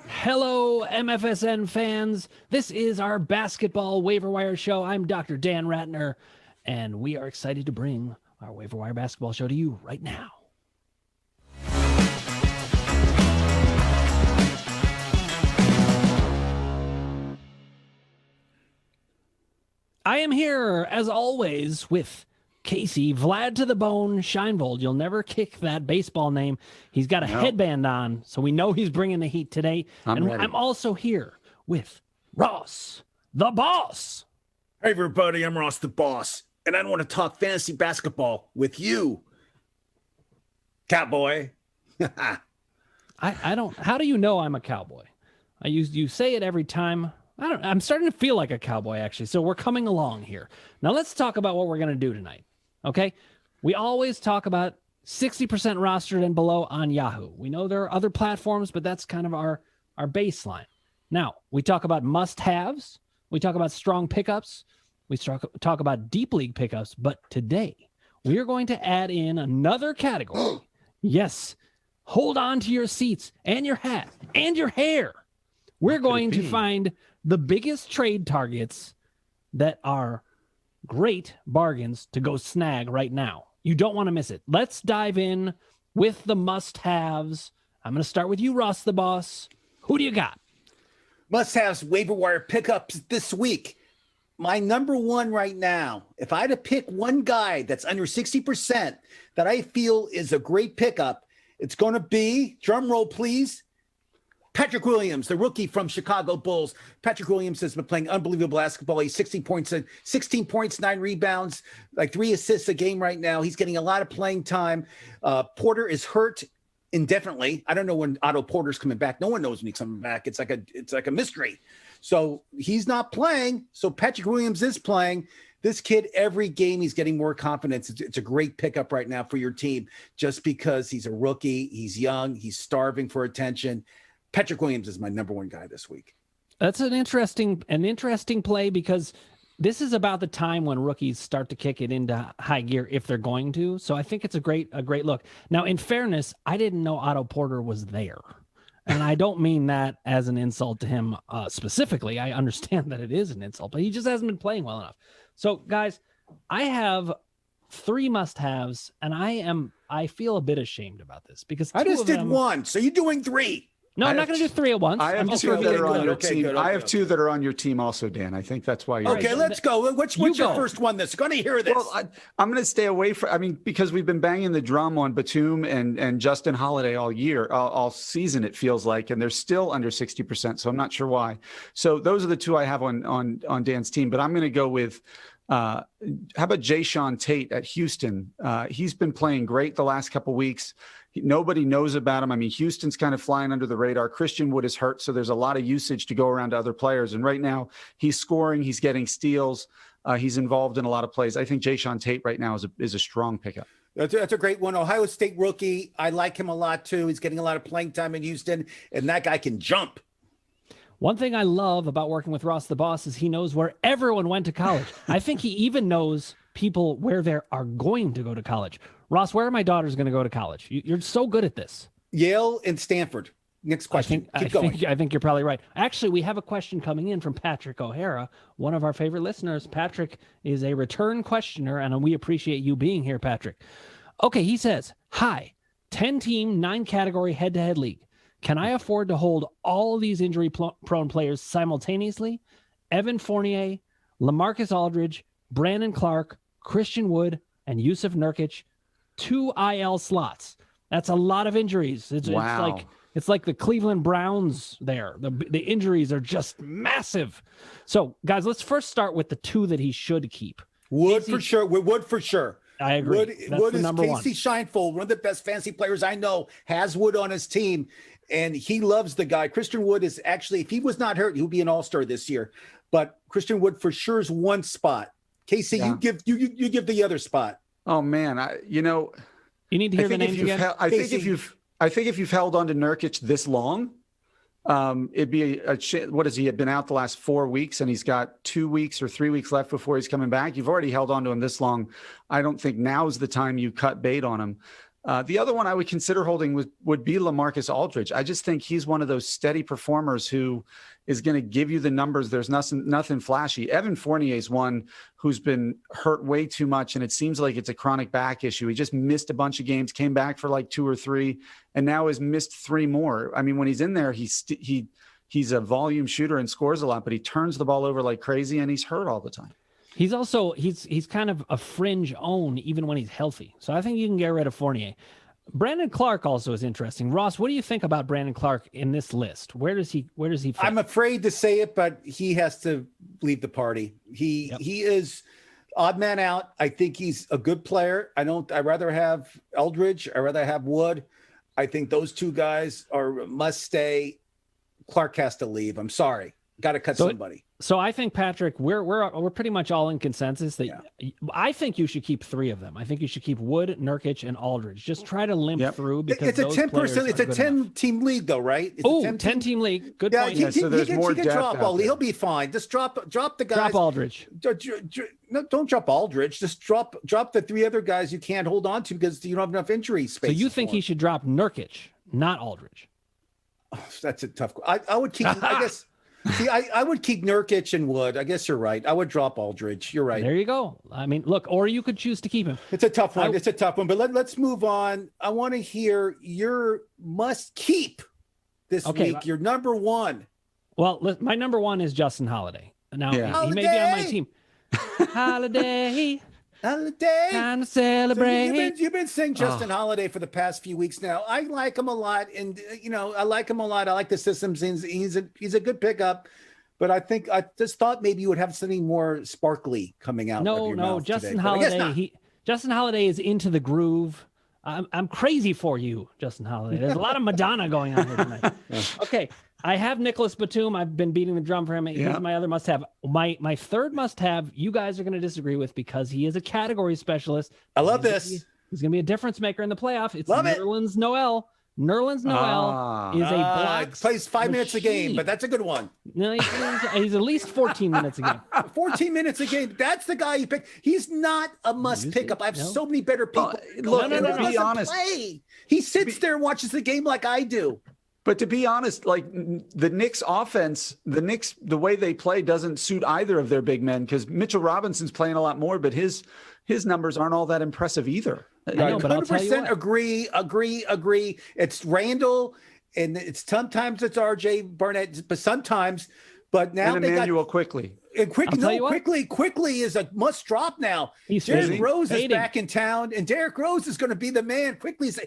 Hello, MFSN fans. This is our basketball waiver wire show. I'm Dr. Dan Ratner, and we are excited to bring our waiver wire basketball show to you right now. I am here, as always, with Casey, Vlad to the Bone, Scheinvold. You'll never kick that baseball name. He's got a headband on, so we know he's bringing the heat today. I'm also here with Ross, the boss. Hey, everybody, I'm Ross, the boss, and I want to talk fantasy basketball with you, cowboy. I don't, how do you know I'm a cowboy? You say it every time. I'm starting to feel like a cowboy, actually, so we're coming along here. Now let's talk about what we're going to do tonight. Okay, we always talk about 60% rostered and below on Yahoo. We know there are other platforms, but that's kind of our baseline. Now, we talk about must-haves. We talk about strong pickups. We talk about deep league pickups. But today, we are going to add in another category. Yes, hold on to your seats and your hat and your hair. We're going to find the biggest trade targets that are great bargains to go snag right now. You don't want to miss it. Let's dive in with the must-haves. I'm going to start with you, Ross the boss. Who do you got? Must-haves waiver wire pickups this week. My number one right now, if I had to pick one guy that's under 60% that I feel is a great pickup, it's going to be, drum roll please, Patrick Williams, the rookie from Chicago Bulls. Patrick Williams has been playing unbelievable basketball. He's 16 points, 9 rebounds, like 3 assists a game right now. He's getting a lot of playing time. Porter is hurt indefinitely. I don't know when Otto Porter's coming back. No one knows when he's coming back. It's like a mystery. So he's not playing. So Patrick Williams is playing. This kid, every game, he's getting more confidence. It's a great pickup right now for your team just because he's a rookie. He's young. He's starving for attention. Patrick Williams is my number one guy this week. That's an interesting play because this is about the time when rookies start to kick it into high gear if they're going to. So I think it's a great look. Now, in fairness, I didn't know Otto Porter was there. And I don't mean that as an insult to him specifically. I understand that it is an insult, but he just hasn't been playing well enough. So, guys, I have 3 must-haves, and I feel a bit ashamed about this because I just did 1. So you're doing 3. No, I'm not going to do 3 at once. I have 2 that are on your team. I have 2 that are on your team also, Dan. I think that's why you're okay. Let's go. What's your first one? That's going to hear this. Well, I'm going to stay away from. I mean, because we've been banging the drum on Batum and Justin Holiday all year, all season. It feels like, and they're still under 60%. So I'm not sure why. So those are the 2 I have on Dan's team. But I'm going to go with. How about Jayshawn Tate at Houston? He's been playing great the last couple weeks. Nobody knows about him. I mean, Houston's kind of flying under the radar. Christian Wood is hurt, so there's a lot of usage to go around to other players. And right now, he's scoring. He's getting steals. He's involved in a lot of plays. I think Jayshawn Tate right now is a strong pickup. That's a great one. Ohio State rookie. I like him a lot, too. He's getting a lot of playing time in Houston, and that guy can jump. One thing I love about working with Ross the boss is he knows where everyone went to college. I think he even knows people where they are going to go to college. Ross, where are my daughters going to go to college? You're so good at this. Yale and Stanford. Next question. Keep going. I think you're probably right. Actually, we have a question coming in from Patrick O'Hara, one of our favorite listeners. Patrick is a return questioner, and we appreciate you being here, Patrick. Okay, he says, hi, 10-team, 9-category head-to-head league. Can I afford to hold all of these injury-prone players simultaneously? Evan Fournier, Lamarcus Aldridge, Brandon Clark, Christian Wood, and Yusuf Nurkic, 2 IL slots. That's a lot of injuries. Wow. It's like the Cleveland Browns there. The injuries are just massive. So, guys, let's first start with the 2 that he should keep. Wood for sure. Wood for sure. I agree. Wood is Casey Scheinvold, one of the best fantasy players I know, has Wood on his team, and he loves the guy. Christian Wood is actually, if he was not hurt, he would be an all-star this year. But Christian Wood for sure is one spot. Casey, you give the other spot. Oh man, you need to hear the names again. I think if you've held on to Nurkic this long, it'd be what has he had been out the last 4 weeks, and he's got 2 weeks or 3 weeks left before he's coming back. You've already held on to him this long. I don't think now is the time you cut bait on him. The other one I would consider holding would be Lamarcus Aldridge. I just think he's one of those steady performers who is going to give you the numbers. There's nothing flashy. Evan Fournier is one who's been hurt way too much, and it seems like it's a chronic back issue. He just missed a bunch of games, came back for like 2 or 3, and now has missed 3 more. I mean, when he's in there, he's a volume shooter and scores a lot, but he turns the ball over like crazy, and he's hurt all the time. He's also he's kind of a fringe own even when he's healthy. So I think you can get rid of Fournier. Brandon Clark also is interesting. Ross, what do you think about Brandon Clark in this list? Where does he fit? I'm afraid to say it, but he has to leave the party. He is odd man out. I think he's a good player. I'd rather have Aldridge. I'd rather have Wood. I think those 2 guys must stay. Clark has to leave. I'm sorry. Got to cut somebody. So I think, Patrick, we're pretty much all in consensus that I think you should keep 3 of them. I think you should keep Wood, Nurkic, and Aldridge. Just try to limp through because it's a 10%. It's a 10-team league, though, right? It's a 10-team league. Good point. So there's more depth. He'll be fine. Just drop the guys. Drop Aldridge. No, don't drop Aldridge. Just drop the 3 other guys you can't hold on to because you don't have enough injury space. So you think he should drop Nurkic, not Aldridge? Oh, that's a tough. I would keep. I guess. See, I would keep Nurkic and Wood. I guess you're right. I would drop Aldridge. You're right. There you go. I mean, look, or you could choose to keep him. It's a tough one. It's a tough one. But let's move on. I want to hear your must keep this week. Your number 1. Well, my number 1 is Justin Holiday. Now he may be on my team. Holiday. Time to celebrate. So you've been saying Justin Holiday for the past few weeks now. I like him a lot, and I like him a lot. I like the systems. He's a good pickup, but I just thought maybe you would have something more sparkly coming out. No, Justin Holiday. Justin Holiday is into the groove. I'm crazy for you, Justin Holiday. There's a lot of Madonna going on here tonight. Okay. I have Nicholas Batum. I've been beating the drum for him. He's my other must-have. My third must-have, you guys are going to disagree with because he is a category specialist. I love this. He's going to be a difference maker in the playoff. It's Nerlens Noel. Nerlens Noel is a black. Plays 5 minutes a game, but that's a good one. No, he's at least 14 minutes a game. 14 minutes a game. That's the guy you pick. He's not a must pickup. I have so many better people. Look, to be honest, he sits there and watches the game like I do. But to be honest, like the Knicks offense, the way they play doesn't suit either of their big men because Mitchell Robinson's playing a lot more, but his numbers aren't all that impressive either. I know, but 100% agree. It's Randall, and sometimes it's RJ Barnett, but sometimes. But now and Emmanuel Quickly. And Quickly is a must drop now. Derrick Rose is back in town, and Derrick Rose is going to be the man. Quickly's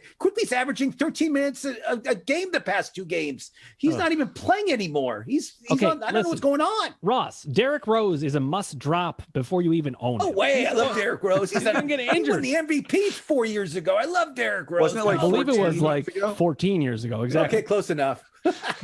averaging 13 minutes a game the past 2 games. He's not even playing anymore. He's on, I don't know what's going on. Ross, Derrick Rose is a must drop before you even own him. Oh, wait, I love Derrick Rose. He's getting injured. He won the MVP 4 years ago. I love Derrick Rose. Wasn't it like I believe it was like 14 years ago. Exactly. Okay, close enough.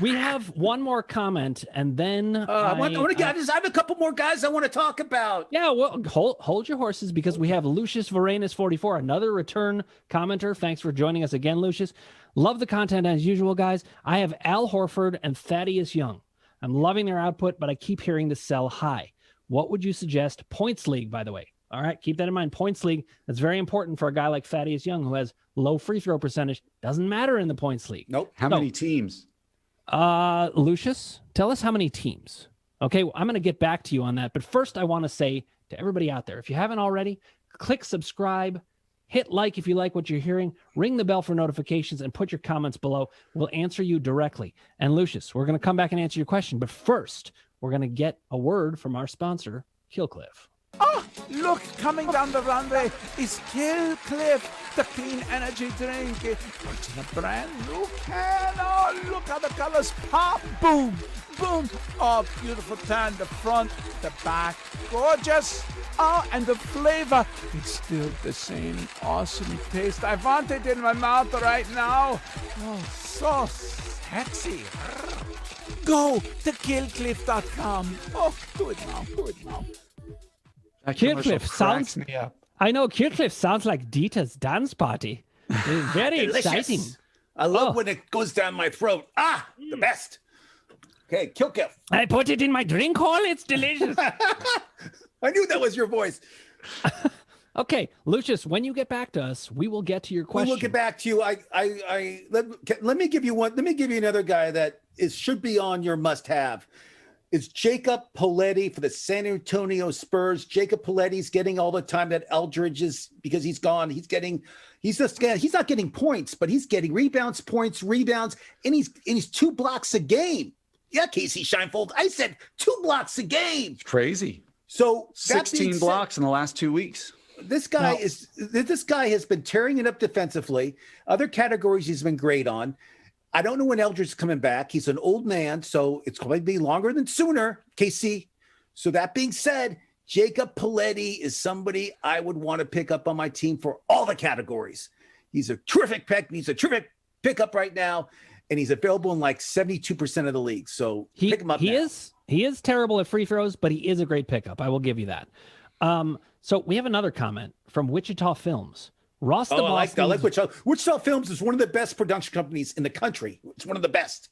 We have one more comment, and then I have a couple more guys I want to talk about. Yeah, well, hold your horses because we have Lucius Varenus 44, another return commenter. Thanks for joining us again, Lucius. Love the content as usual, guys. I have Al Horford and Thaddeus Young. I'm loving their output, but I keep hearing the sell high. What would you suggest? Points league, by the way. All right, keep that in mind. Points league, that's very important for a guy like Thaddeus Young who has low free throw percentage. Doesn't matter in the points league. Nope. How many teams? Lucius, tell us how many teams. Okay, well, I'm going to get back to you on that. But first, I want to say to everybody out there, if you haven't already, click subscribe, hit like if you like what you're hearing, ring the bell for notifications, and put your comments below. We'll answer you directly. And Lucius, we're going to come back and answer your question. But first, we're going to get a word from our sponsor, Killcliff. Oh, look, coming down the runway is Killcliff, the clean energy drink. It's in a brand new can. Oh, look how the colors pop. Boom, boom. Oh, beautiful tan, the front, the back. Gorgeous. Oh, and the flavor, it's still the same awesome taste. I want it in my mouth right now. Oh, so sexy. Go to killcliff.com. Oh, do it now. Killcliff sounds. I know Killcliff sounds like Dieter's dance party. It's very exciting. I love when it goes down my throat. The best. Okay, Killcliff. I put it in my drink hole. It's delicious. I knew that was your voice. Okay, Lucius, when you get back to us, we will get to your question. We will get back to you. Let me give you one. Let me give you another guy that should be on your must-have. It's Jacob Paletti for the San Antonio Spurs. Jacob Paletti's getting all the time that Aldridge is, because he's gone. He's not getting points, but he's getting rebounds, and he's 2 blocks a game. Yeah, Casey Scheinfeld, I said 2 blocks a game. It's crazy. So 16 blocks in the last 2 weeks. This guy has been tearing it up defensively. Other categories he's been great on. I don't know when Eldridge is coming back. He's an old man, so it's going to be longer than sooner, KC. So that being said, Jacob Paletti is somebody I would want to pick up on my team for all the categories. He's a terrific pick. He's a terrific pickup right now, and he's available in like 72% of the league. So pick him up. He is terrible at free throws, but he is a great pickup. I will give you that. So we have another comment from Wichita Films. Ross the Boss. I like Wichita. Wichita Films is one of the best production companies in the country. It's one of the best.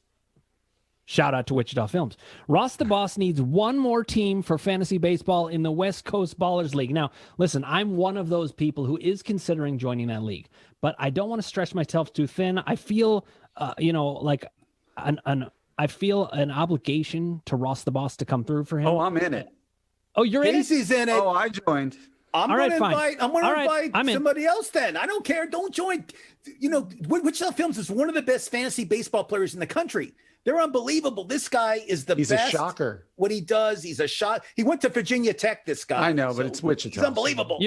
Shout out to Wichita Films. Ross the Boss needs one more team for fantasy baseball in the West Coast Ballers League. Now, listen, I'm one of those people who is considering joining that league, but I don't want to stretch myself too thin. I feel, like I feel an obligation to Ross the Boss to come through for him. Oh, I'm in it. Oh, you're in it? Casey's in it. Oh, I joined. I'm going to invite somebody else then. I don't care. Don't join. Wichita Films is one of the best fantasy baseball players in the country. They're unbelievable. This guy is the best. He's a shocker. What he does, he's a shot. He went to Virginia Tech, this guy. I know, but it's Wichita. He's unbelievable.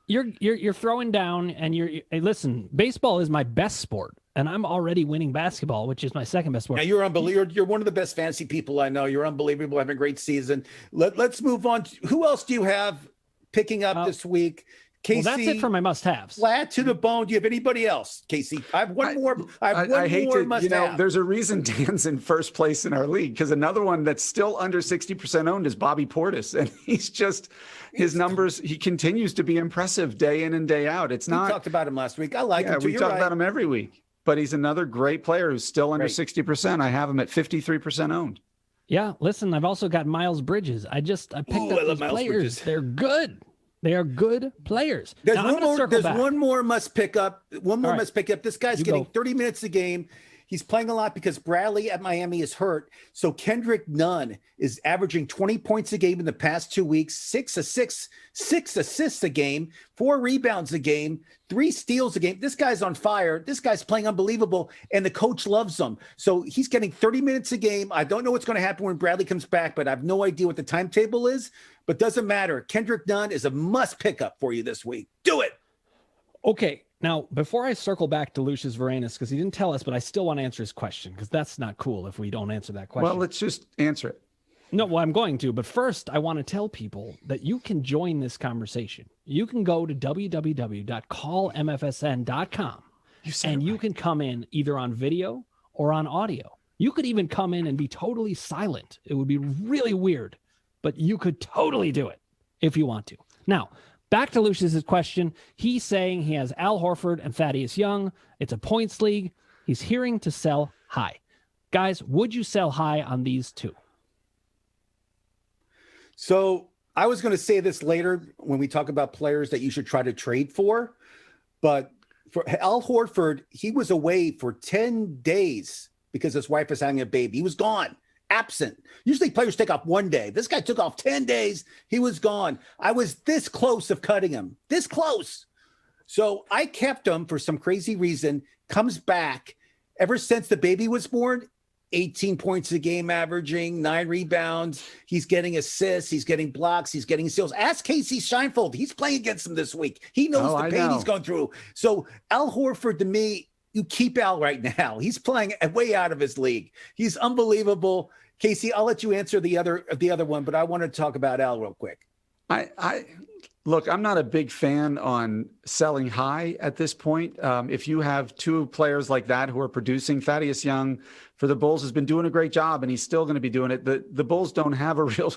You're throwing down, and hey, listen, baseball is my best sport, and I'm already winning basketball, which is my second best sport. Now you're unbelievable. You're one of the best fantasy people I know. You're unbelievable. Having a great season. Let's move on. Who else do you have picking up this week? Casey, well, that's it for my must-haves. Flat to the bone. Do you have anybody else, Casey? I have one more. I hate to, must-have. There's a reason Dan's in first place in our league, because another one that's still under 60% owned is Bobby Portis, and his numbers. He continues to be impressive day in and day out. We talked about him last week. I like him too. We talk about him every week, but he's another great player who's still under 60%. I have him at 53% owned. Yeah, listen, I've also got Miles Bridges. I picked up these players. Bridges. They're good. They are good players. There's one more must pick up. This guy's getting 30 minutes a game. He's playing a lot because Bradley at Miami is hurt. So Kendrick Nunn is averaging 20 points a game in the past 2 weeks, 6 assists a game, 4 rebounds a game, 3 steals a game. This guy's on fire. This guy's playing unbelievable, and the coach loves him. So he's getting 30 minutes a game. I don't know what's going to happen when Bradley comes back, but I have no idea what the timetable is. But doesn't matter. Kendrick Nunn is a must pick up for you this week. Do it. Okay. Now, before I circle back to Lucius Varenas, because he didn't tell us, but I still want to answer his question, because that's not cool if we don't answer that question. Well, let's just answer it. No, well, I'm going to. But first, I want to tell people that you can join this conversation. You can go to www.callmfsn.com, and you can come in either on video or on audio. You could even come in and be totally silent. It would be really weird, but you could totally do it if you want to. Now, back to Lucius's question. He's saying he has Al Horford and Thaddeus Young. It's a points league. He's hearing to sell high. Guys, would you sell high on these two? So I was going to say this later when we talk about players that you should try to trade for. But for Al Horford, he was away for 10 days because his wife was having a baby. He was gone. Absent. Usually players take off 1 day. This guy took off 10 days. He was gone. I was this close of cutting him. This close. So I kept him for some crazy reason. Comes back. Ever since the baby was born, 18 points a game averaging, 9 rebounds. He's getting assists. He's getting blocks. He's getting steals. Ask Casey Scheinfeld. He's playing against him this week. He knows the pain he's going through. So Al Horford, to me, you keep Al right now. He's playing way out of his league. He's unbelievable. Casey, I'll let you answer the other one, but I want to talk about Al real quick. Look, I'm not a big fan on selling high at this point. If you have 2 players like that who are producing, Thaddeus Young for the Bulls has been doing a great job, and he's still going to be doing it. The Bulls don't have a real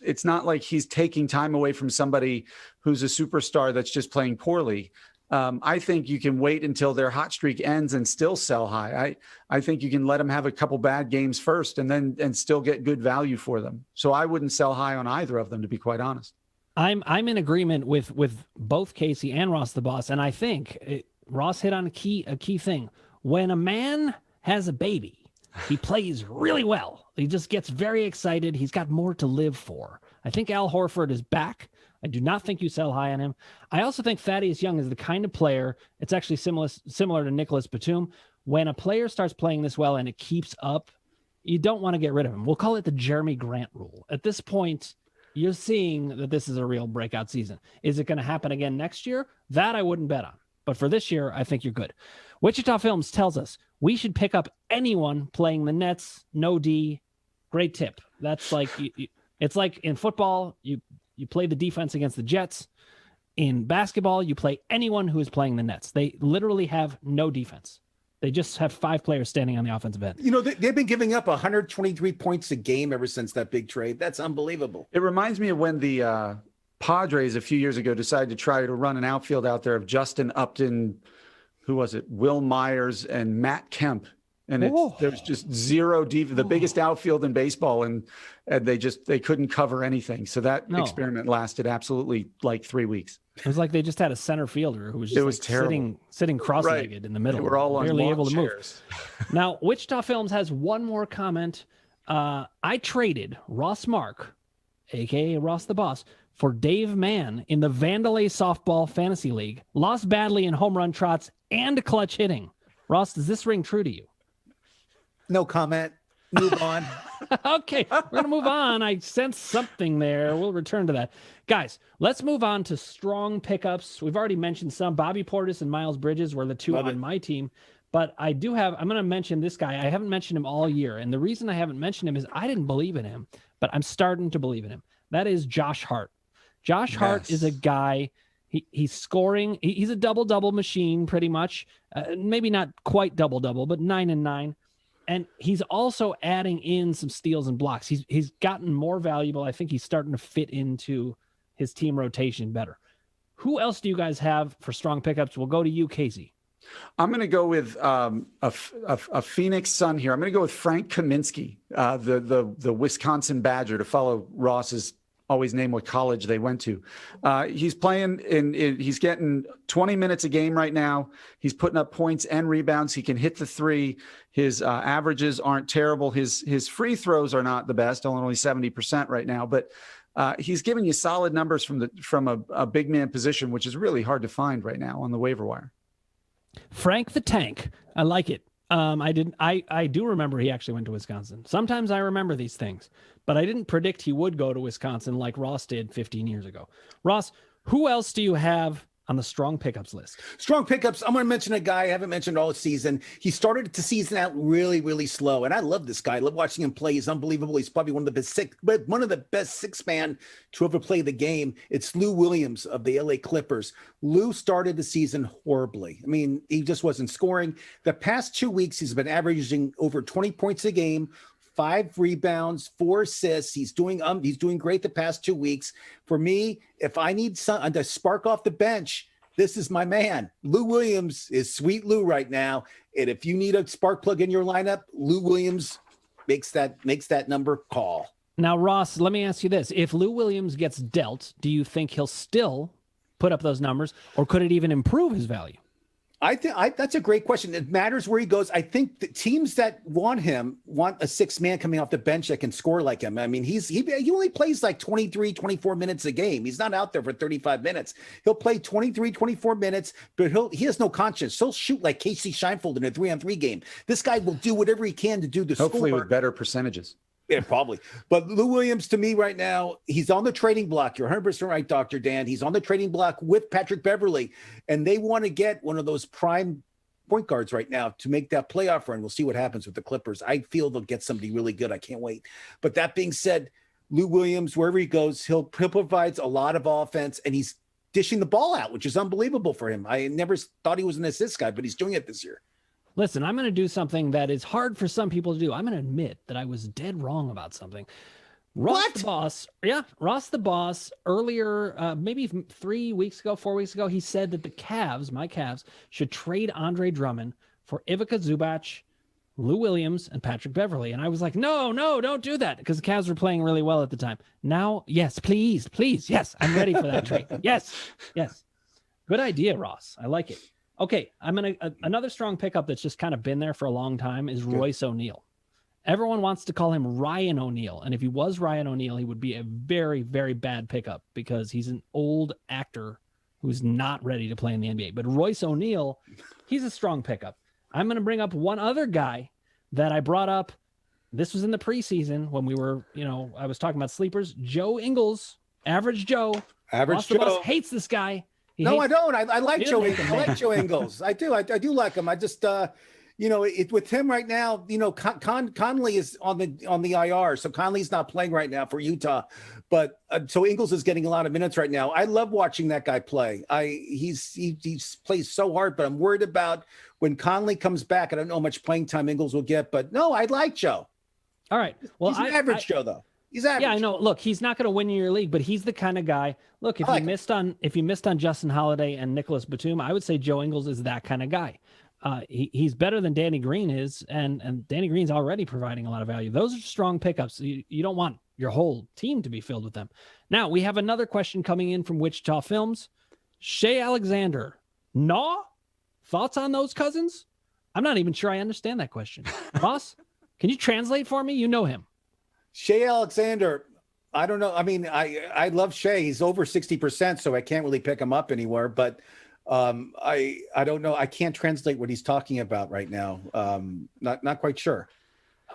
it's not like he's taking time away from somebody who's a superstar that's just playing poorly. I think you can wait until their hot streak ends and still sell high. I think you can let them have a couple bad games first and still get good value for them. So I wouldn't sell high on either of them, to be quite honest. I'm in agreement with both Casey and Ross the Boss, and I think Ross hit on a key thing. When a man has a baby, he plays really well. He just gets very excited. He's got more to live for. I think Al Horford is back. I do not think you sell high on him. I also think Thaddeus Young is the kind of player, it's actually similar to Nicholas Batum. When a player starts playing this well and it keeps up, you don't want to get rid of him. We'll call it the Jeremy Grant rule. At this point, you're seeing that this is a real breakout season. Is it going to happen again next year? That I wouldn't bet on. But for this year, I think you're good. Wichita Films tells us we should pick up anyone playing the Nets, no D. Great tip. That's like, it's like in football, you play the defense against the Jets. In basketball, you play anyone who is playing the Nets. They literally have no defense. They just have 5 players standing on the offensive end. You know, they've been giving up 123 points a game ever since that big trade. That's unbelievable. It reminds me of when the Padres a few years ago decided to try to run an outfield out there of Justin Upton, who was it, Will Myers, and Matt Kemp. And there was just zero the biggest outfield in baseball, and they couldn't cover anything. So that experiment lasted absolutely like 3 weeks. It was like they just had a center fielder who was just sitting cross-legged in the middle. They were all barely on able to chairs. move. Now, Wichita Films has one more comment. I traded Ross Mark, aka Ross the Boss, for Dave Mann in the Vandalay Softball Fantasy League. Lost badly in home run trots and clutch hitting. Ross, does this ring true to you? No comment. Move on. Okay, we're going to move on. I sense something there. We'll return to that. Guys, let's move on to strong pickups. We've already mentioned some. Bobby Portis and Miles Bridges were the two on my team. But I'm going to mention this guy. I haven't mentioned him all year. And the reason I haven't mentioned him is I didn't believe in him, but I'm starting to believe in him. That is Josh Hart. Josh Hart is a guy, he's scoring. He's a double-double machine pretty much. Maybe not quite double-double, but 9 and 9. And he's also adding in some steals and blocks. He's gotten more valuable. I think he's starting to fit into his team rotation better. Who else do you guys have for strong pickups? We'll go to you, Casey. I'm going to go with a Phoenix Sun here. I'm going to go with Frank Kaminsky, the Wisconsin Badger, to follow Ross's always name what college they went to. He's playing he's getting 20 minutes a game right now. He's putting up points and rebounds. He can hit the three. His averages aren't terrible. His free throws are not the best, only 70% right now, but he's giving you solid numbers from a big man position, which is really hard to find right now on the waiver wire. Frank the Tank. I like it. I do remember he actually went to Wisconsin. Sometimes I remember these things, but I didn't predict he would go to Wisconsin like Ross did 15 years ago. Ross, who else do you have on the strong pickups list? Strong pickups. I'm going to mention a guy I haven't mentioned all season. He started the season out really, really slow, and I love this guy. I love watching him play. He's unbelievable. He's probably one of the best six-man to ever play the game. It's Lou Williams of the LA Clippers. Lou started the season horribly. I mean, he just wasn't scoring. The past 2 weeks, he's been averaging over 20 points a game, 5 rebounds, 4 assists. He's doing great the past 2 weeks. For me, if I need something to spark off the bench, this is my man. Lou Williams is sweet Lou right now. And if you need a spark plug in your lineup, Lou Williams makes that number call. Now, Ross, let me ask you this. If Lou Williams gets dealt, do you think he'll still put up those numbers, or could it even improve his value? I think that's a great question. It matters where he goes. I think the teams that want him want a six-man coming off the bench that can score like him. I mean, he only plays like 23, 24 minutes a game. He's not out there for 35 minutes. He'll play 23, 24 minutes, but he has no conscience. He'll shoot like Casey Scheinfeld in a 3-on-3 game. This guy will do whatever he can to do the score. Hopefully with better percentages. Yeah, probably. But Lou Williams, to me right now, he's on the trading block. You're 100% right, Dr. Dan. He's on the trading block with Patrick Beverley, and they want to get one of those prime point guards right now to make that playoff run. We'll see what happens with the Clippers. I feel they'll get somebody really good. I can't wait. But that being said, Lou Williams, wherever he goes, he'll provides a lot of offense, and he's dishing the ball out, which is unbelievable for him. I never thought he was an assist guy, but he's doing it this year. Listen, I'm going to do something that is hard for some people to do. I'm going to admit that I was dead wrong about something. Ross the Boss, earlier, maybe 4 weeks ago, he said that my Cavs, should trade Andre Drummond for Ivica Zubac, Lou Williams, and Patrick Beverley. And I was like, no, don't do that, because the Cavs were playing really well at the time. Now, yes, please. Yes, I'm ready for that trade. Yes. Good idea, Ross. I like it. Okay, another strong pickup that's just kind of been there for a long time is Royce O'Neil. Everyone wants to call him Ryan O'Neal. And if he was Ryan O'Neal, he would be a very, very bad pickup because he's an old actor who's not ready to play in the NBA. But Royce O'Neal, he's a strong pickup. I'm going to bring up one other guy that I brought up. This was in the preseason when we were, I was talking about sleepers. Joe Ingles, Average Joe. Average Joe hates this guy. No, I don't. I like Joe Ingles. I like Joe Ingles. I do. I do like him. I just, with him right now, Conley is on the IR, so Conley's not playing right now for Utah, but so Ingles is getting a lot of minutes right now. I love watching that guy play. He plays so hard, but I'm worried about when Conley comes back. I don't know how much playing time Ingles will get, but no, I like Joe. All right. Well, he's average Joe though. He's average. Yeah, I know. Look, he's not going to win your league, but he's the kind of guy. Look, if you missed on Justin Holiday and Nicholas Batum, I would say Joe Ingles is that kind of guy. He's better than Danny Green is, and Danny Green's already providing a lot of value. Those are strong pickups. You don't want your whole team to be filled with them. Now, we have another question coming in from Wichita Films. Shea Alexander. No? Thoughts on those cousins? I'm not even sure I understand that question. Ross, can you translate for me? You know him. Shea Alexander, I don't know. I mean, I love Shea. He's over 60%, so I can't really pick him up anywhere, but I don't know. I can't translate what he's talking about right now. Not quite sure.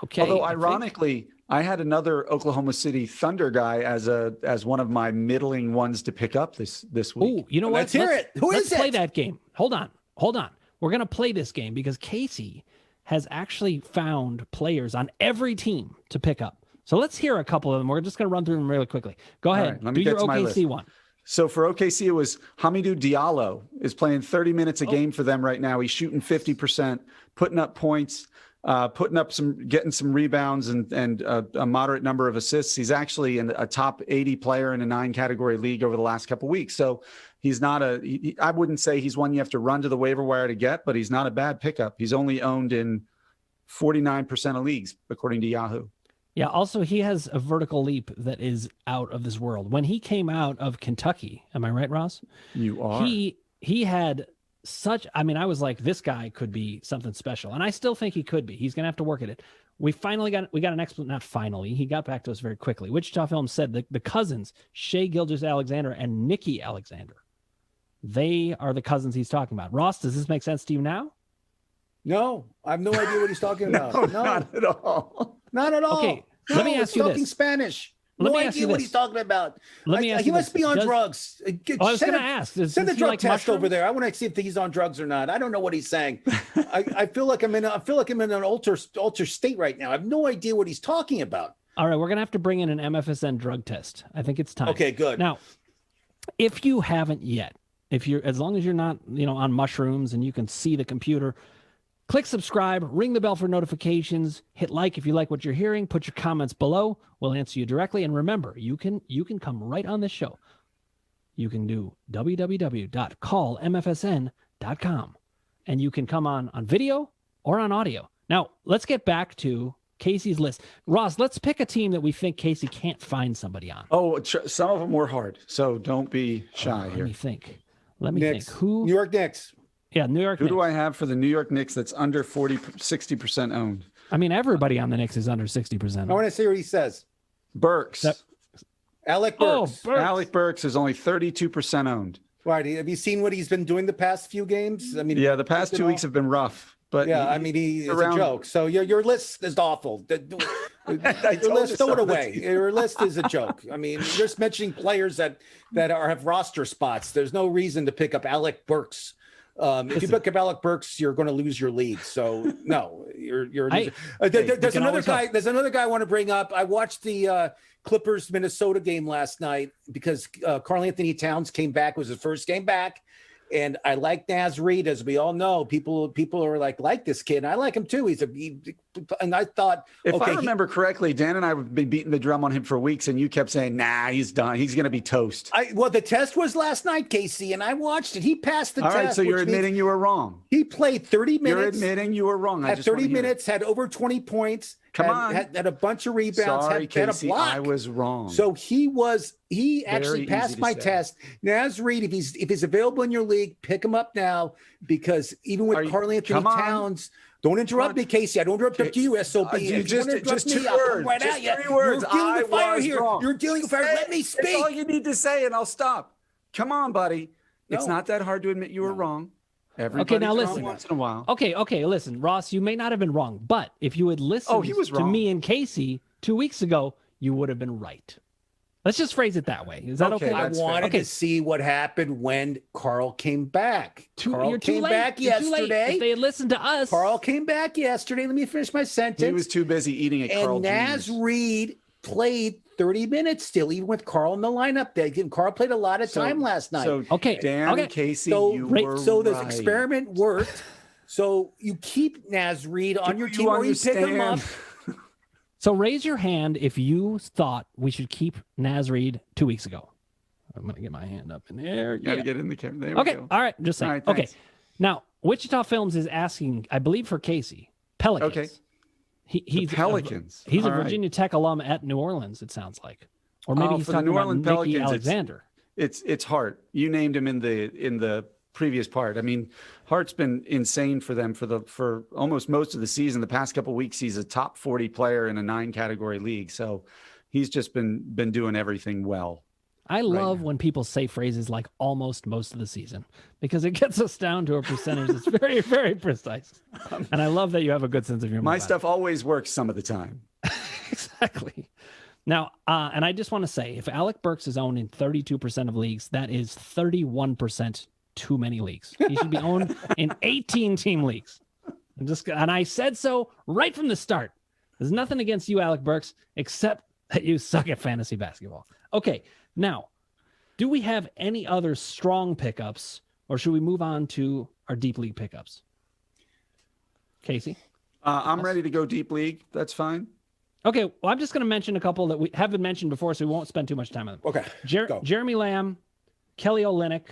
Okay. Although ironically, I had another Oklahoma City Thunder guy as one of my middling ones to pick up this week. Oh, you know what? Let's hear it. Let's play that game. Hold on. We're going to play this game because Casey has actually found players on every team to pick up. So let's hear a couple of them. We're just going to run through them really quickly. Go ahead. Right, let me do get your to OKC one. So for OKC, it was Hamidou Diallo is playing 30 minutes a game for them right now. He's shooting 50%, putting up points, getting some rebounds and a moderate number of assists. He's actually a top 80 player in a 9-category league over the last couple of weeks. So he's not I wouldn't say he's one you have to run to the waiver wire to get, but he's not a bad pickup. He's only owned in 49% of leagues, according to Yahoo. Yeah, also he has a vertical leap that is out of this world. When he came out of Kentucky, am I right, Ross? You are. He had I was like, this guy could be something special. And I still think he could be. He's going to have to work at it. We got an explanation, not finally. He got back to us very quickly. Wichita Films said that the cousins, Shea Gilgeous-Alexander and Nicky Alexander, they are the cousins he's talking about. Ross, does this make sense to you now? No, I have no idea what he's talking about. No, not at all. Not at all. Okay, let me ask you talking this. Spanish. Let No me ask idea you what this. he's talking about. Let me ask He you must this. be on drugs. I was going to ask. Send the drug test mushrooms? over there. I want to see if he's on drugs or not. I don't know what he's saying. I feel like I'm in an alter state right now. I have no idea what he's talking about. All right, we're going to have to bring in an MFSN drug test. I think it's time. Okay, good. Now, if you haven't yet, as long as you're not, on mushrooms and you can see the computer, click subscribe, ring the bell for notifications, hit like if you like what you're hearing, put your comments below. We'll answer you directly. And remember, you can come right on this show. You can do www.callmfsn.com and you can come on video or on audio. Now, let's get back to Casey's list. Ross, let's pick a team that we think Casey can't find somebody on. Oh, some of them were hard, so don't be shy here. Let me think. Who? New York Knicks. Yeah, New York Who Knicks. do I have for the New York Knicks that's under 60% owned? I mean, everybody on the Knicks is under 60%. I want to see what he says. Burks. Alec Burks. Alec Burks is only 32% owned. Right. Have you seen what he's been doing the past few games? I mean, yeah, the past 2 weeks have been rough. But he's a joke. So your list is awful. Your list, throw it away. Your list is a joke. I mean, you're just mentioning players that have roster spots. There's no reason to pick up Alec Burks. If you pick up Alec Burks, you're going to lose your league. So no, you're. There's another guy. There's another guy I want to bring up. I watched the Clippers Minnesota game last night because Karl Anthony Towns came back. It was his first game back, And I like Naz Reid, as we all know. People are like this kid. And I like him too. And I thought, if I remember correctly, Dan and I have been beating the drum on him for weeks, and you kept saying, "Nah, he's done. He's going to be toast." Well, the test was last night, Casey, and I watched it. He passed the test. All right, so you're admitting you were wrong. He played 30 minutes. You're admitting you were wrong. Had 30 minutes, had over 20 points. Had a bunch of rebounds. Sorry, had Casey, a block. I was wrong. So he actually passed my test. Naz Reid, if he's available in your league, pick him up now, because even with Karl-Anthony Towns, don't interrupt me, Casey. I don't interrupt you, SOB. Just 2 words. Right just at 3 words. You're dealing with fire here. Wrong. You're dealing with fire. Let me speak. That's all you need to say, and I'll stop. Come on, buddy. No. It's not that hard to admit you were wrong. Everybody's now listen. once in a while. Okay, listen, Ross, you may not have been wrong, but if you had listened to me and Casey 2 weeks ago, you would have been right. Let's just phrase it that way. Is that okay? I wanted to see what happened when Carl came back. You're too late. If they had listened to us. Carl came back yesterday. Let me finish my sentence. He was too busy eating at Carl Jr.'s. And Naz Reid played 30 minutes still, even with Carl in the lineup. Carl played a lot of time last night. So, Dan and Casey, you were so the experiment worked. So you keep Naz Reid on your team, or you pick him up. So raise your hand if you thought we should keep Naz Reid 2 weeks ago. I'm going to get my hand up in the air. Got to get in the camera. There we go. All right. Just saying. Right, okay. Now, Wichita Films is asking, I believe, for Casey. Pelicans. Okay. He's Pelicans. He's a Virginia Tech alum at New Orleans, it sounds like. Or maybe he's talking about Nicky Alexander. It's Hart. You named him in the previous part. I mean, Hart's been insane for them for almost most of the season. The past couple of weeks, he's a top 40 player in a 9-category league. So he's just been doing everything well. I love when people say phrases like almost most of the season, because it gets us down to a percentage that's very, very precise. And I love that you have a good sense of humor. My stuff always works some of the time. Exactly. Now, and I just want to say, if Alec Burks is owned in 32% of leagues, that is 31% too many leagues. He should be owned in 18-team leagues. And I said so right from the start. There's nothing against you, Alec Burks, except that you suck at fantasy basketball. Okay, now, do we have any other strong pickups, or should we move on to our deep league pickups? Casey? I'm ready to go deep league. That's fine. Okay, well, I'm just going to mention a couple that we haven't mentioned before, so we won't spend too much time on them. Okay, Jeremy Lamb, Kelly Olynyk.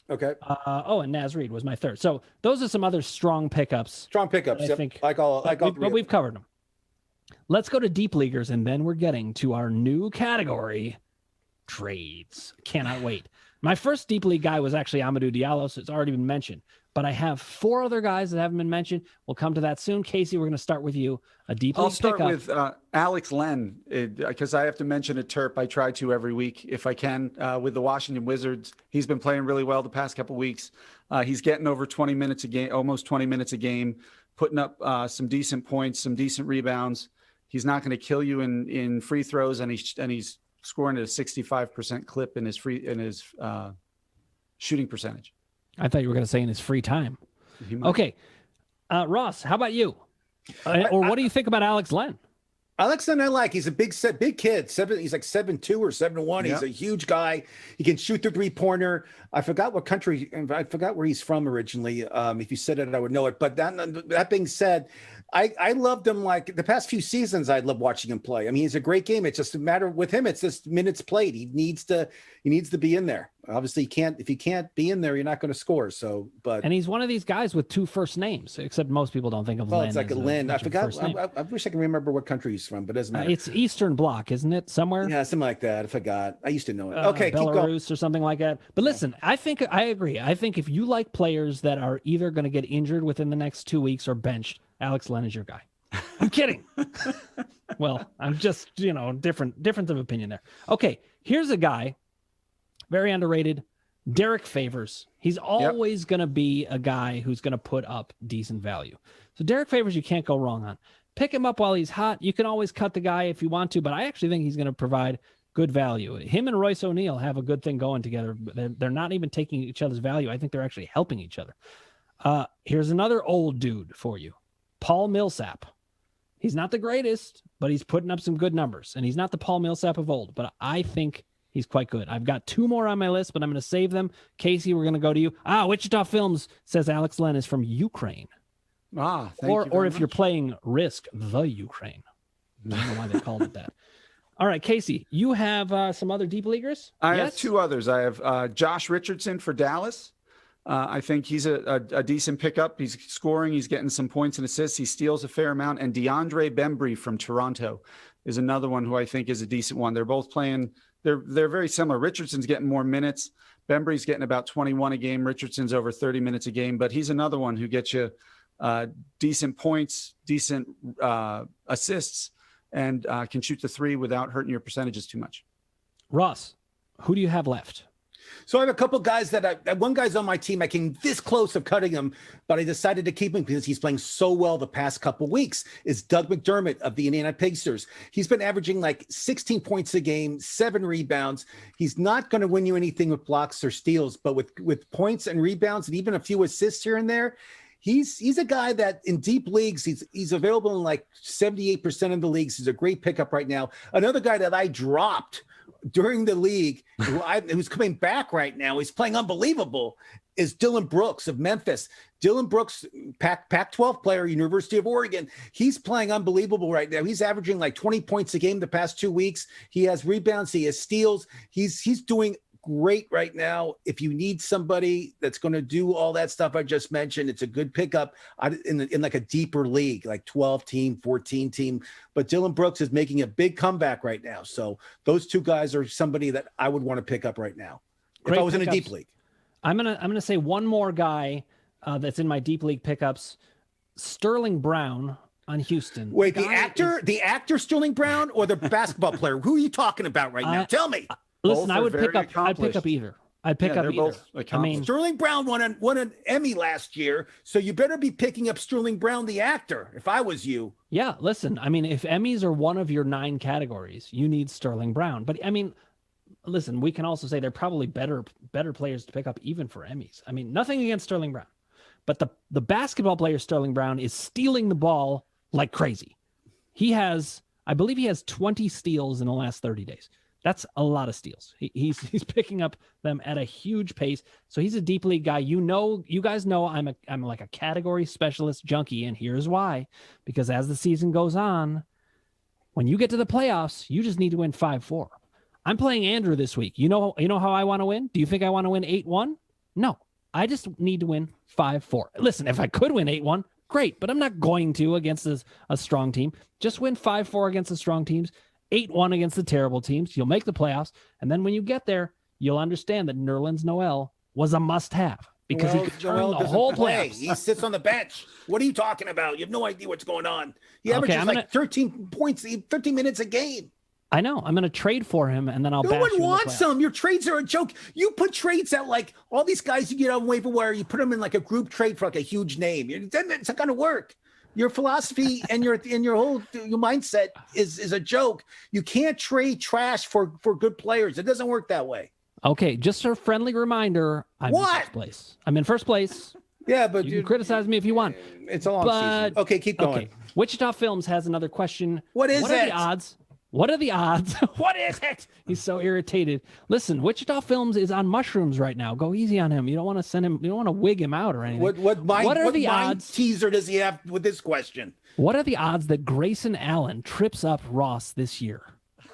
Okay. And Naz Reid was my third. So those are some other strong pickups. Strong pickups. I think but we've covered them. Let's go to deep leaguers, and then we're getting to our new category, trades. Cannot wait. My first deep league guy was actually Amadou Diallo, so it's already been mentioned. But I have 4 other guys that haven't been mentioned. We'll come to that soon. Casey, we're going to start with you. A deep league I'll start pickup. with Alex Len, because I have to mention a Terp. I try to every week if I can. With the Washington Wizards, he's been playing really well the past couple of weeks. He's getting over 20 minutes a game, almost 20 minutes a game, putting up some decent points, some decent rebounds. He's not going to kill you in free throws, and he's scoring at a 65% clip in his shooting percentage. I thought you were going to say in his free time. Okay. Ross, how about you? Or what do you think about Alex Len? Alex Len, I like. He's a big kid. He's like 7'2" or 7'1". He's a huge guy. He can shoot the 3-pointer. I forgot what country. I forgot where he's from originally. If you said it, I would know it. But that being said, I loved him. Like the past few seasons, I love watching him play. I mean, he's a great game. It's just a matter with him. It's just minutes played. He needs to be in there. Obviously, if he can't be in there, you're not going to score. And he's one of these guys with 2 first names, except most people don't think of Len. It's like a Len. I forgot. I wish I can remember what country he's from, but it doesn't matter. It's Eastern Bloc, isn't it? Somewhere. Yeah, something like that. I forgot. I used to know it. Okay, keep going. Belarus or something like that. But listen, I agree. I think if you like players that are either going to get injured within the next 2 weeks or benched, Alex Len is your guy. I'm kidding. Well, I'm just, difference of opinion there. Okay, here's a guy, very underrated, Derek Favors. He's always going to be a guy who's going to put up decent value. So Derek Favors, you can't go wrong on. Pick him up while he's hot. You can always cut the guy if you want to, but I actually think he's going to provide good value. Him and Royce O'Neil have a good thing going together. They're not even taking each other's value. I think they're actually helping each other. Here's another old dude for you, Paul Millsap. He's not the greatest, but he's putting up some good numbers. And he's not the Paul Millsap of old, but I think He's quite good. I've got 2 more on my list, but I'm going to save them. Casey, we're going to go to you. Wichita Films says Alex Len is from Ukraine. Thank you Or very if you're much. playing Risk, the Ukraine. I don't know why they called it that. All right, Casey, you have some other deep leaguers? I have 2 others. I have Josh Richardson for Dallas. I think he's a decent pickup. He's scoring. He's getting some points and assists. He steals a fair amount. And DeAndre Bembry from Toronto is another one who I think is a decent one. They're both playing. They're very similar. Richardson's getting more minutes. Bembry's getting about 21 a game. Richardson's over 30 minutes a game. But he's another one who gets you decent points, decent assists, and can shoot the 3 without hurting your percentages too much. Ross, who do you have left? So I have a couple guys one guy's on my team. I came this close of cutting him, but I decided to keep him because he's playing so well the past couple weeks. Is Doug McDermott of the Indiana Pacers. He's been averaging like 16 points a game, 7 rebounds. He's not going to win you anything with blocks or steals, but with points and rebounds and even a few assists here and there, he's a guy that in deep leagues, he's available in like 78% of the leagues. He's a great pickup right now. Another guy that I dropped during the league, who's coming back right now, he's playing unbelievable, is Dillon Brooks of Memphis. Dillon Brooks, Pac-12 player, University of Oregon. He's playing unbelievable right now. He's averaging like 20 points a game the past 2 weeks. He has rebounds. He has steals. He's doing great right now. If you need somebody that's going to do all that stuff I just mentioned, it's a good pickup in like a deeper league, like 12 team, 14 team. But Dillon Brooks is making a big comeback right now. So those 2 guys are somebody that I would want to pick up right now if I was in a deep league. I'm gonna say one more guy that's in my deep league pickups, Sterling Brown on Houston. Wait, the actor Sterling Brown or the basketball player? Who are you talking about right now? Tell me. Listen, Both I would are pick very up. I'd pick up either. I'd pick up they're either. both I mean, accomplished. Sterling Brown won an Emmy last year, so you better be picking up Sterling Brown, the actor, if I was you. yeah. Listen, I mean, if Emmys are one of your 9 categories, you need Sterling Brown. But I mean, listen, we can also say they're probably better players to pick up even for Emmys. I mean, nothing against Sterling Brown, but the basketball player Sterling Brown is stealing the ball like crazy. I believe he has 20 steals in the last 30 days. That's a lot of steals. He's picking up them at a huge pace. So he's a deep league guy. You guys know I'm like a category specialist junkie, and here's why. Because as the season goes on, when you get to the playoffs, you just need to win 5-4. I'm playing Andrew this week. You know how I want to win? Do you think I want to win 8-1? No. I just need to win 5-4. Listen, if I could win 8-1, great, but I'm not going to against a strong team. Just win 5-4 against the strong teams. 8-1 against the terrible teams. You'll make the playoffs. And then when you get there, you'll understand that Nerlens Noel was a must-have because he could turn the whole playoffs. He sits on the bench. What are you talking about? You have no idea what's going on. He averages 13 points, 13 minutes a game. I know. I'm going to trade for him, and then I'll bash No one you in the wants playoffs. him. Your trades are a joke. You put trades out like all these guys you get on waiver wire. You put them in like a group trade for like a huge name. It's not going to work. Your philosophy and your whole your mindset is a joke. You can't trade trash for good players. It doesn't work that way. Okay, just a friendly reminder. I'm in first place. I'm in first place. Yeah, but You can criticize me if you want. It's a long season. Okay, keep going. Okay. Wichita Films has another question. What is What are it? the odds? What are the odds? What is it? He's so irritated. Listen, Wichita Films is on mushrooms right now. Go easy on him. You don't want to send him. You don't want to wig him out or anything. What are the odds? Teaser does he have with this question? What are the odds that Grayson Allen trips up Ross this year?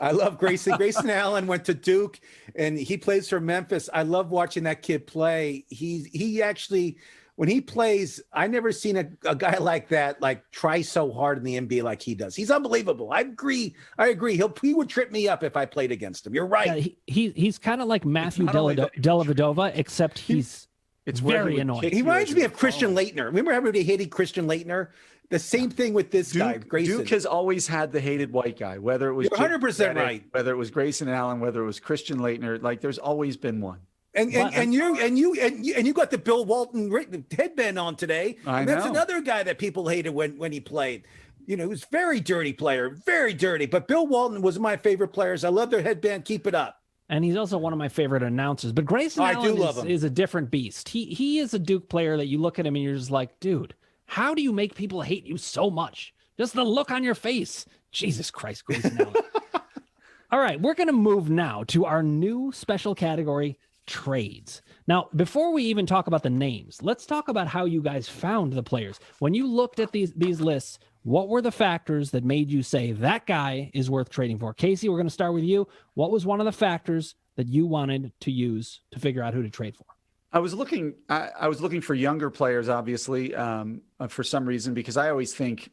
I love Grayson. Grayson Allen went to Duke, and he plays for Memphis. I love watching that kid play. He actually, when he plays, I never seen a guy like that like try so hard in the NBA like he does. He's unbelievable. I agree. He would trip me up if I played against him. You're right. Yeah, he's kind of like Matthew Dellavedova, except it's very annoying. He reminds me of Christian Laettner. Remember how everybody hated Christian Laettner? The same thing with this guy, Grayson. Duke has always had the hated white guy, whether it was You're 100% right. whether it was Grayson Allen, whether it was Christian Laettner. Like there's always been one. And you got the Bill Walton headband on today. And that's another guy that people hated when he played. You know, he was a very dirty player, very dirty. But Bill Walton was my favorite players. I love their headband. Keep it up. And he's also one of my favorite announcers. But Grayson Allen is a different beast. He is a Duke player that you look at him and you're just like, dude, how do you make people hate you so much? Just the look on your face. Jesus Christ, Grayson Allen. All right, we're going to move now to our new special category, trades. Now, before we even talk about the names, let's talk about how you guys found the players. When you looked at these lists, what were the factors that made you say that guy is worth trading for? Casey, we're going to start with you. What was one of the factors that you wanted to use to figure out who to trade for? I was looking for younger players, obviously, for some reason, because I always think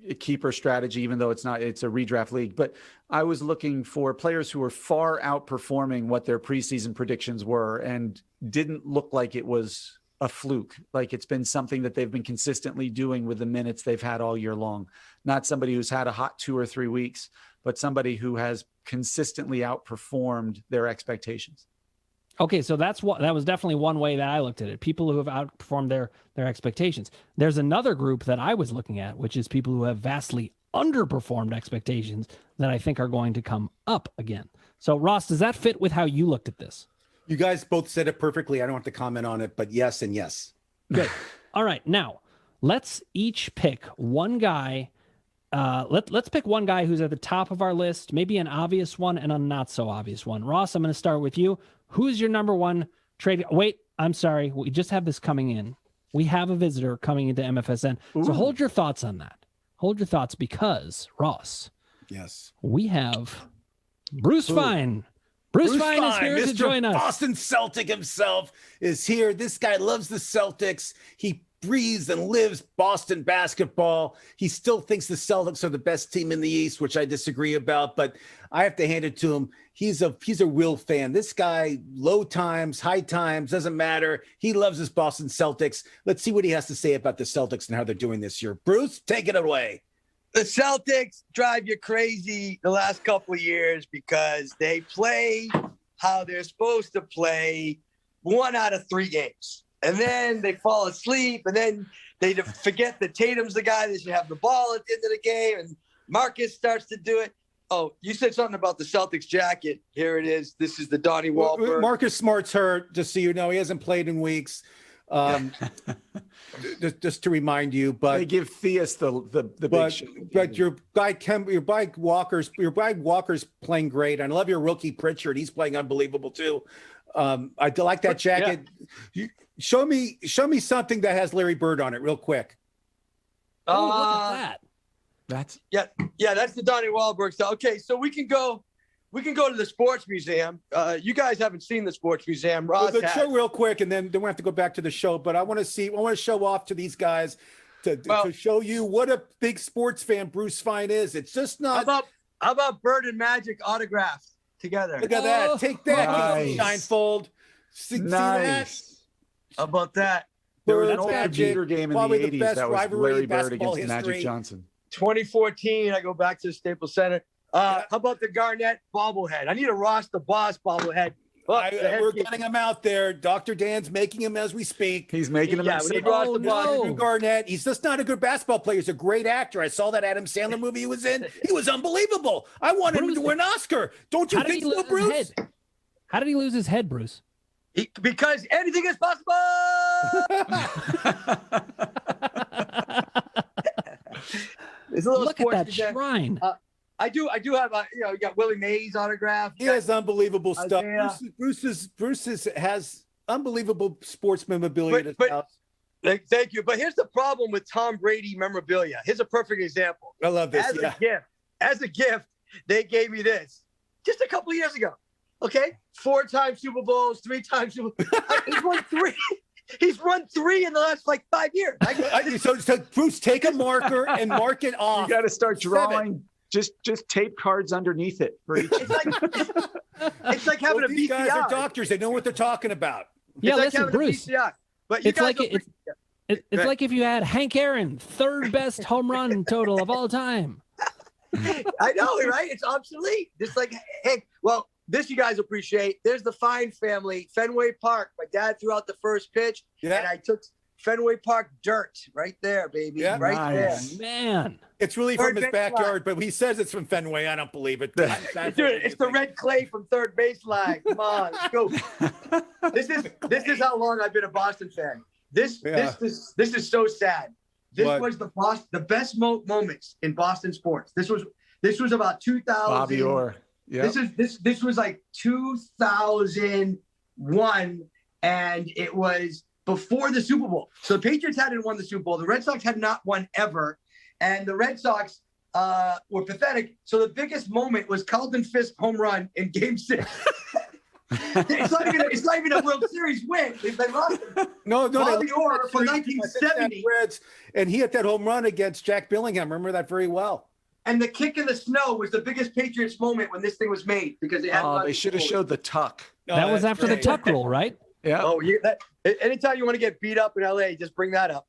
a keeper strategy, even though it's a redraft league, but I was looking for players who were far outperforming what their preseason predictions were and didn't look like it was a fluke. Like it's been something that they've been consistently doing with the minutes they've had all year long. Not somebody who's had a hot 2 or 3 weeks, but somebody who has consistently outperformed their expectations. Okay, so that was definitely one way that I looked at it. People who have outperformed their expectations. There's another group that I was looking at, which is people who have vastly underperformed expectations that I think are going to come up again. So Ross, does that fit with how you looked at this? You guys both said it perfectly. I don't have to comment on it, but yes and yes. Good. All right, now let's each pick one guy. Let's pick one guy who's at the top of our list, maybe an obvious one and a not so obvious one. Ross, I'm going to start with you. Who's your number one trade? Wait, I'm sorry. We just have this coming in. We have a visitor coming into MFSN. Ooh. So hold your thoughts on that. Hold your thoughts because, Ross. Yes. We have Bruce Fine. Bruce Fine is here to join us. Boston Celtic himself is here. This guy loves the Celtics. He breathes and lives Boston basketball. He still thinks the Celtics are the best team in the East, which I disagree about, but I have to hand it to him. He's a real fan. This guy, low times, high times, doesn't matter. He loves his Boston Celtics. Let's see what he has to say about the Celtics and how they're doing this year. Bruce, take it away. The Celtics drive you crazy the last couple of years because they play how they're supposed to play 1 out of 3 games. And then they fall asleep, and then they forget that Tatum's the guy that should have the ball at the end of the game, and Marcus starts to do it. Oh, you said something about the Celtics jacket. Here it is. This is the Donnie Wahlberg. Marcus Smart's hurt, just so you know. He hasn't played in weeks. Just to remind you, but they give Theus the big show. But your guy Walker's playing great. I love your rookie Pritchard. He's playing unbelievable too. I like that jacket. Yeah. Show me something that has Larry Bird on it real quick. Oh, look at that. That's that's the Donnie Wahlberg style. Okay, so we can go to the sports museum. You guys haven't seen the sports museum. Ross has. Show real quick, and then we have to go back to the show. But I want to show off to these guys to show you what a big sports fan Bruce Fine is. It's just not. How about Bird and Magic autographs together? Look at that. Take that, nice. Shinefold. See nice. That? How about that? There was an old computer game in the 80s that was Larry Bird against Magic Johnson. 2014, I go back to the Staples Center. How about the Garnett bobblehead? I need a Ross the Boss bobblehead. We're getting him out there. Dr. Dan's making him as we speak. He's making him. Yeah, we need Ross the Boss. Garnett. He's just not a good basketball player. He's a great actor. I saw that Adam Sandler movie he was in. He was unbelievable. I wanted him to win an Oscar. Don't you think so, Bruce? How did he lose his head, Bruce? Because anything is possible. There's a little Look at that shrine. I do have you got Willie Mays autograph. He has unbelievable stuff. Bruce has unbelievable sports memorabilia at his house. Thank you. But here's the problem with Tom Brady memorabilia. Here's a perfect example. I love this. As a gift, they gave me this just a couple of years ago. Okay, 4 times Super Bowls, 3 times Super Bowls. He's won 3. He's run 3 in the last 5 years. So Bruce, take a marker and mark it off. You got to start drawing. Just tape cards underneath it for each. It's like having a BCI. These guys are doctors. They know what they're talking about. Yeah, it's listen, Bruce. But it's like like if you had Hank Aaron, 3rd best home run total of all time. I know, right? It's obsolete. Just like Hank. Well, this you guys appreciate. There's the Fine family, Fenway Park. My dad threw out the first pitch, and I took Fenway Park dirt right there, baby. Yeah, right there. Man. It's really from his backyard, but he says it's from Fenway. I don't believe it. Dude, it's the red clay from third baseline. Come on, let's go. This is how long I've been a Boston fan. This is so sad. This was the best moments in Boston sports. This was about 2000. Bobby Orr. Yeah. This was like 2001, and it was before the Super Bowl. So the Patriots hadn't won the Super Bowl. The Red Sox had not won ever, and the Red Sox were pathetic. So the biggest moment was Carlton Fisk home run in Game 6. It's not even a World Series win. They lost. No, Bobby Orr from 1970. Reds, and he hit that home run against Jack Billingham. Remember that very well. And the kick in the snow was the biggest Patriots moment when this thing was made because they should have showed the tuck. That was after the tuck rule, right? Yeah. Oh, yeah. Anytime you want to get beat up in LA, just bring that up.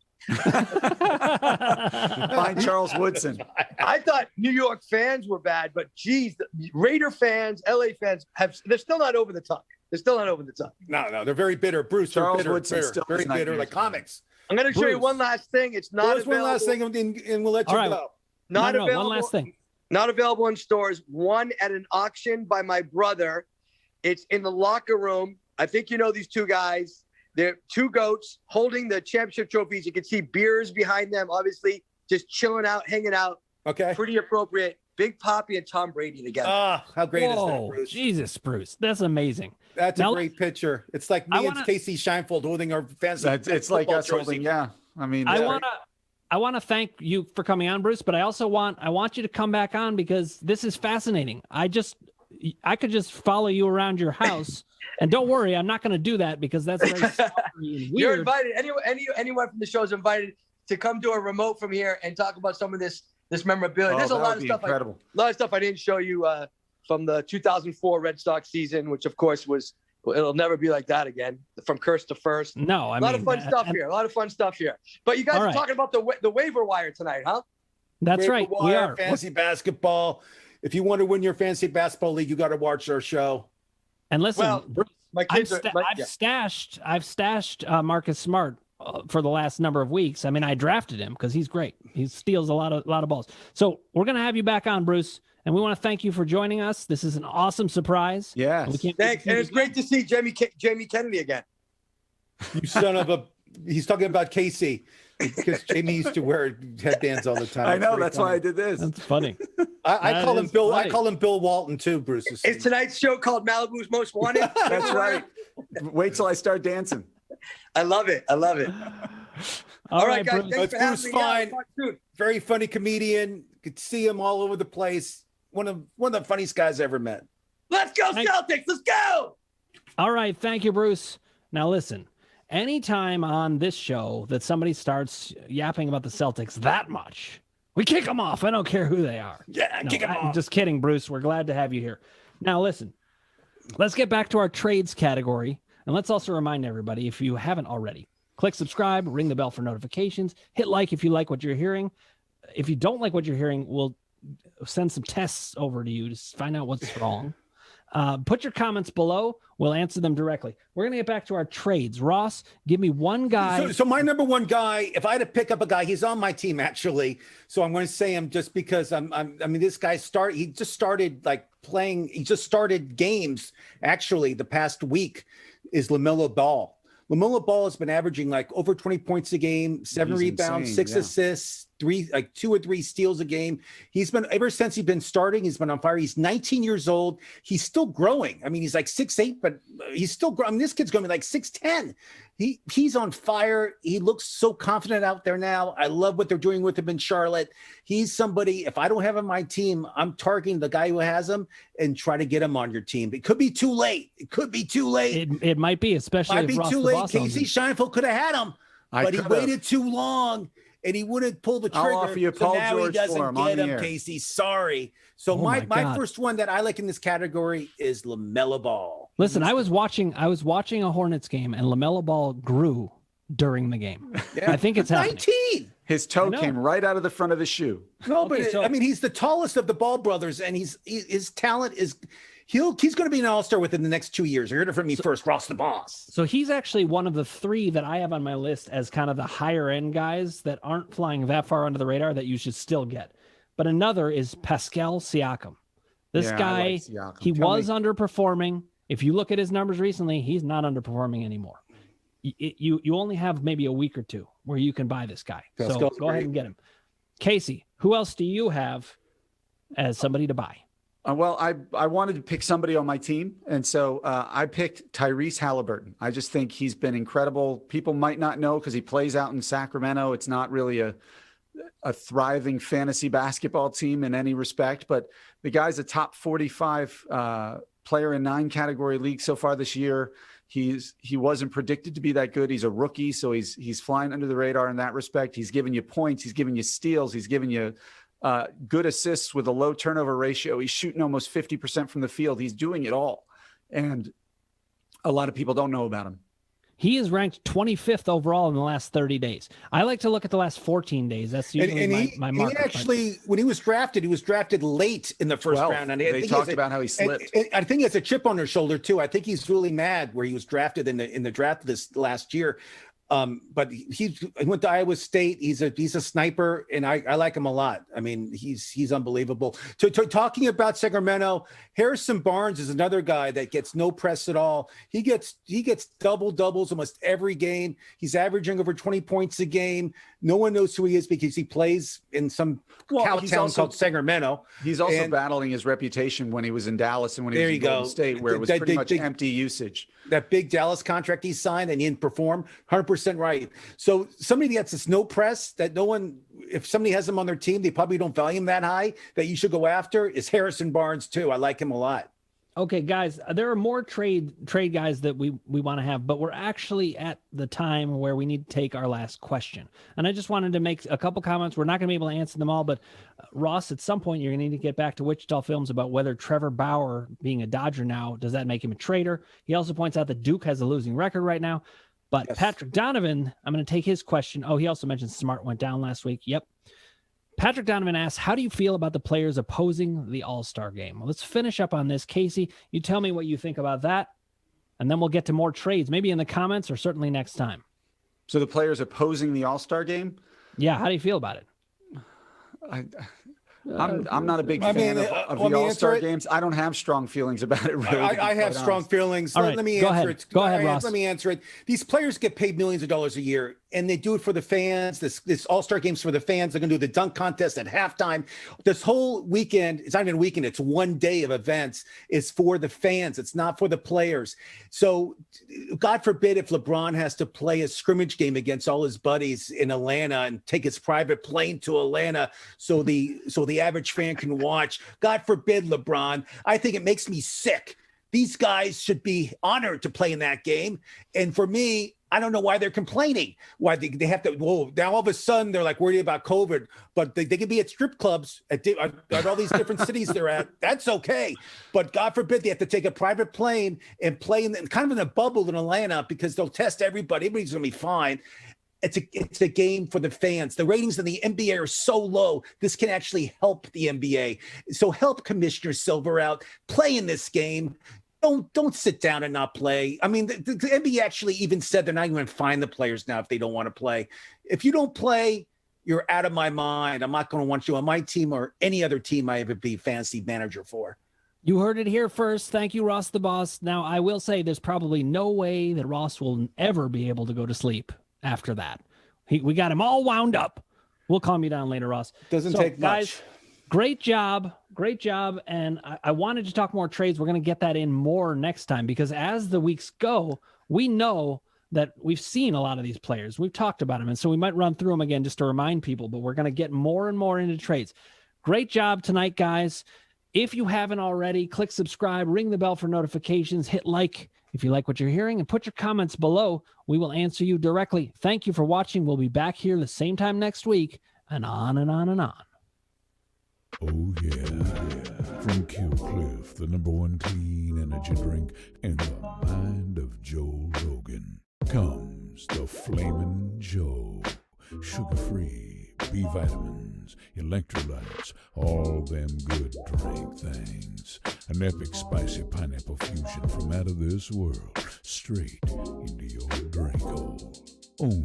Find Charles Woodson. I thought New York fans were bad, but geez, the Raider fans, LA fans they're still not over the tuck. They're still not over the tuck. No, they're very bitter. Bruce, Charles bitter, Woodson still very bitter, like comics. I'm going to show you one last thing. It's not There's available. one last thing, and we'll let you go. Not available. One last thing. Not available in stores. One at an auction by my brother. It's in the locker room. I think you know these two guys. They're two goats holding the championship trophies. You can see beers behind them, obviously, just chilling out, hanging out. Okay. Pretty appropriate. Big Papi and Tom Brady together. Ah, how great is that, Whoa, Bruce? Jesus, Bruce. That's amazing. That's Now, a great picture. It's like me and Casey Scheinfeld holding our fancy. It's like us holding, I mean, I want to thank you for coming on, Bruce, but I also want you to come back on because this is fascinating. I could just follow you around your house. And don't worry, I'm not going to do that because that's very scary and weird. You're invited. Anyone from the show is invited to come do a remote from here and talk about some of this memorabilia. There's a lot of stuff. A lot of stuff I didn't show you from the 2004 Red Sox season, which of course it'll never be like that again. From curse to first. No, a lot of fun stuff here. A lot of fun stuff here. But you guys are talking about the waiver wire tonight, huh? That's waiver right. Wire, we are fantasy basketball. If you want to win your fantasy basketball league, you got to watch our show. And listen, Bruce, my kids I've stashed Marcus Smart for the last number of weeks. I mean, I drafted him because he's great. He steals a lot of balls. So we're gonna have you back on, Bruce, and we want to thank you for joining us. This is an awesome surprise. Yeah, thanks, and it's great to see Jamie Kennedy again. You son of a! He's talking about Casey because Jamie used to wear headbands all the time. I know that's why I did this. That's funny. I call him Bill. I call him Bill Walton too, Bruce. Is tonight's show called Malibu's Most Wanted? That's right. Wait till I start dancing. I love it. All right, guys. Bruce. Thanks for having me. Fine. Very funny comedian. Could see him all over the place. One of the funniest guys I ever met. Let's go, Celtics. Let's go. All right. Thank you, Bruce. Now listen. Anytime on this show that somebody starts yapping about the Celtics that much, we kick them off. I don't care who they are. Yeah, kick them off. Just kidding, Bruce. We're glad to have you here. Now, listen, let's get back to our trades category. And let's also remind everybody, if you haven't already, click subscribe, ring the bell for notifications, hit like if you like what you're hearing. If you don't like what you're hearing, we'll send some tests over to you to find out what's wrong. Put your comments below. We'll answer them directly. We're going to get back to our trades. Ross, give me one guy. So my number one guy, if I had to pick up a guy, he's on my team actually. So I'm going to say him just because this guy he just started like playing. He just started games actually the past week is Lamela Ball. Lamela Ball has been averaging like over 20 points a game, 7 rebounds, 6 assists, 2 or 3 steals a game. He's been, ever since he's been starting, he's been on fire. He's 19 years old. He's still growing. I mean, he's like 6'8", but he's still growing. I mean, this kid's going to be like 6'10". He's on fire. He looks so confident out there now. I love what they're doing with him in Charlotte. He's somebody, if I don't have him on my team, I'm targeting the guy who has him and try to get him on your team. It could be too late. It might be, especially might be Ross too the late. boss Casey Scheinfeld could have had him, but he waited too long. And he wouldn't pull the trigger. I'll offer you Paul now George he doesn't get him, Casey. Sorry. So my first one that I like in this category is Lamela Ball. Listen, I was watching a Hornets game, and Lamela Ball grew during the game. Yeah. I think it's happening. 19. His toe came right out of the front of the shoe. No, but I mean, he's the tallest of the Ball brothers, and his talent is. He's going to be an all-star within the next 2 years. You heard it from me first, Ross the Boss. So he's actually one of the 3 that I have on my list as kind of the higher-end guys that aren't flying that far under the radar that you should still get. But another is Pascal Siakam. This guy, he was underperforming. If you look at his numbers recently, he's not underperforming anymore. You only have maybe a week or 2 where you can buy this guy. Pascal's so go ahead and get him. Casey, who else do you have as somebody to buy? Well, I wanted to pick somebody on my team, and so I picked Tyrese Halliburton. I just think he's been incredible. People might not know because he plays out in Sacramento. It's not really a thriving fantasy basketball team in any respect, but the guy's a top 45 player in 9 category leagues so far this year. He wasn't predicted to be that good. He's a rookie, so he's flying under the radar in that respect. He's giving you points. He's giving you steals. He's giving you good assists with a low turnover ratio. He's shooting almost 50% from the field. He's doing it all. And a lot of people don't know about him. He is ranked 25th overall in the last 30 days. I like to look at the last 14 days. That's usually my marker. He actually, when he was drafted late in the first round. And they talked about how he slipped. I think he has a chip on his shoulder too. I think he's really mad where he was drafted in the draft this last year. But he went to Iowa State. He's a sniper, and I like him a lot. I mean, he's unbelievable. Talking about Sacramento, Harrison Barnes is another guy that gets no press at all. He gets doubles almost every game. He's averaging over 20 points a game. No one knows who he is because he plays in some cow town called Sacramento. He's also battling his reputation when he was in Dallas and when he was in Golden State, where it was pretty much empty usage. That big Dallas contract he signed and he didn't perform, 100% right. So somebody gets this no press that no one, if somebody has him on their team, they probably don't value him that high, that you should go after, is Harrison Barnes too. I like him a lot. Okay, guys, there are more trade guys that we want to have, but we're actually at the time where we need to take our last question. And I just wanted to make a couple comments. We're not going to be able to answer them all, but Ross, at some point, you're going to need to get back to Wichita Films about whether Trevor Bauer, being a Dodger now, does that make him a traitor? He also points out that Duke has a losing record right now. But yes. Patrick Donovan, I'm going to take his question. Oh, he also mentioned Smart went down last week. Yep. Patrick Donovan asks, how do you feel about the players opposing the All-Star game? Well, let's finish up on this. Casey, you tell me what you think about that, and then we'll get to more trades, maybe in the comments or certainly next time. So the players opposing the All-Star game? Yeah, how do you feel about it? I'm not a big fan of the All-Star games. I don't have strong feelings about it, really. I have strong feelings. All right, let me answer it. Go ahead, Ross. Let me answer it. These players get paid millions of dollars a year, and they do it for the fans. This All-Star game's for the fans. They're going to do the dunk contest at halftime. This whole weekend, it's not even a weekend, it's one day of events, is for the fans. It's not for the players. So God forbid if LeBron has to play a scrimmage game against all his buddies in Atlanta and take his private plane to Atlanta so the average fan can watch. God forbid, LeBron. I think it makes me sick. These guys should be honored to play in that game. And for me, I don't know why they're complaining. Why they have to, now all of a sudden they're like worried about COVID, but they can be at strip clubs at all these different cities they're at. That's okay. But God forbid they have to take a private plane and play kind of in a bubble in Atlanta because they'll test everybody. Everybody's going to be fine. It's a game for the fans. The ratings in the NBA are so low. This can actually help the NBA. So help Commissioner Silver out. Play in this game. Don't sit down and not play. I mean, the NBA actually even said they're not even going to fine the players now if they don't want to play. If you don't play, you're out of my mind. I'm not going to want you on my team or any other team I ever be fantasy manager for. You heard it here first. Thank you, Ross the Boss. Now, I will say there's probably no way that Ross will ever be able to go to sleep after that. We got him all wound up. We'll calm you down later, Ross. Doesn't take much. Guys, great job. And I wanted to talk more trades. We're going to get that in more next time because as the weeks go, we know that we've seen a lot of these players. We've talked about them. And so we might run through them again just to remind people, but we're going to get more and more into trades. Great job tonight, guys. If you haven't already, click subscribe, ring the bell for notifications, hit like if you like what you're hearing, and put your comments below. We will answer you directly. Thank you for watching. We'll be back here the same time next week, and on and on and on. Oh, yeah. From Kill Cliff, the #1 clean energy drink in the mind of Joe Rogan, comes the Flamin' Joe. Sugar-free, B vitamins, electrolytes, all them good drink things. An epic spicy pineapple fusion from out of this world, straight into your drink hole. Only